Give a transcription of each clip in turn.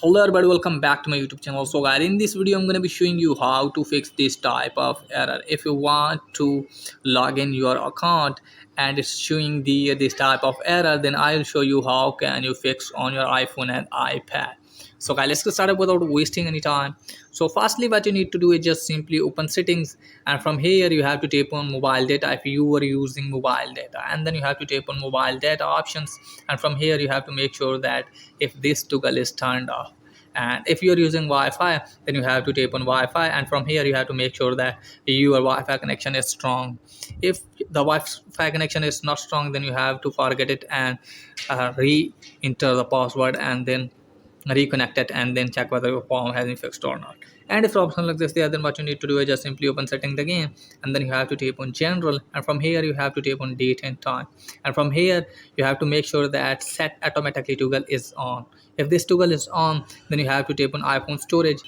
Hello everybody, welcome back to my YouTube channel. So guys, in this video I'm going to be showing you how to fix this type of error. If you want to log in your account and it's showing the this type of error, then I'll show you how can you fix on your iPhone and iPad. So guys, let's get started without wasting any time. So firstly, what you need to do is just simply open settings, and from here you have to tap on mobile data if you were using mobile data, and then you have to tap on mobile data options, and from here you have to make sure that if this toggle is turned off. And if you're using Wi-Fi, then you have to tap on Wi-Fi, and from here you have to make sure that your Wi-Fi connection is strong. If the Wi-Fi connection is not strong, then you have to forget it and re-enter the password and then reconnect it and then check whether your phone has been fixed or not. And if the option like this there, then what you need to do is just simply open settings again, and then you have to tap on general, and from here you have to tap on date and time, and from here you have to make sure that set automatically toggle is on. If this toggle is on, then you have to tap on iPhone storage,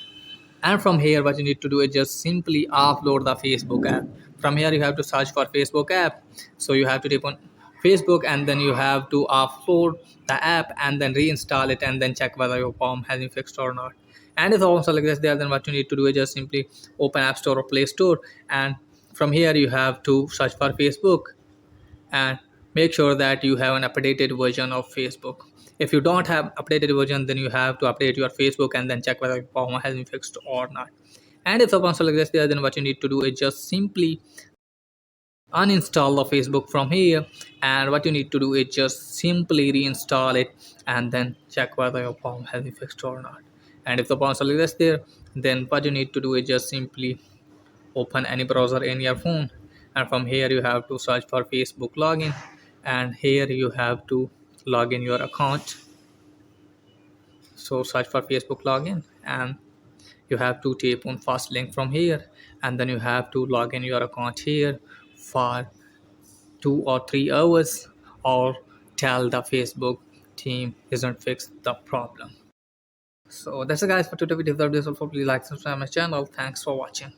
and from here what you need to do is just simply upload the Facebook app. From here you have to search for Facebook app, so you have to tap on Facebook and then you have to upload the app and then reinstall it and then check whether your phone has been fixed or not. And if also like this there, then what you need to do is just simply open App Store or Play Store, and from here you have to search for Facebook and make sure that you have an updated version of Facebook. If you don't have updated version, then you have to update your Facebook and then check whether your problem has been fixed or not. And if the console like this there, then what you need to do is just simply uninstall the Facebook from here, and what you need to do is just simply reinstall it and then check whether your problem has been fixed or not. And if the console like this there, then what you need to do is just simply open any browser in your phone, and from here you have to search for Facebook login, and here you have to log in your account. So search for Facebook login, and you have to tap on first link from here, and then you have to log in your account here for 2 or 3 hours, or tell the Facebook team isn't fixed the problem. So that's it guys for today video. If that is all, please like, subscribe my channel. Thanks for watching.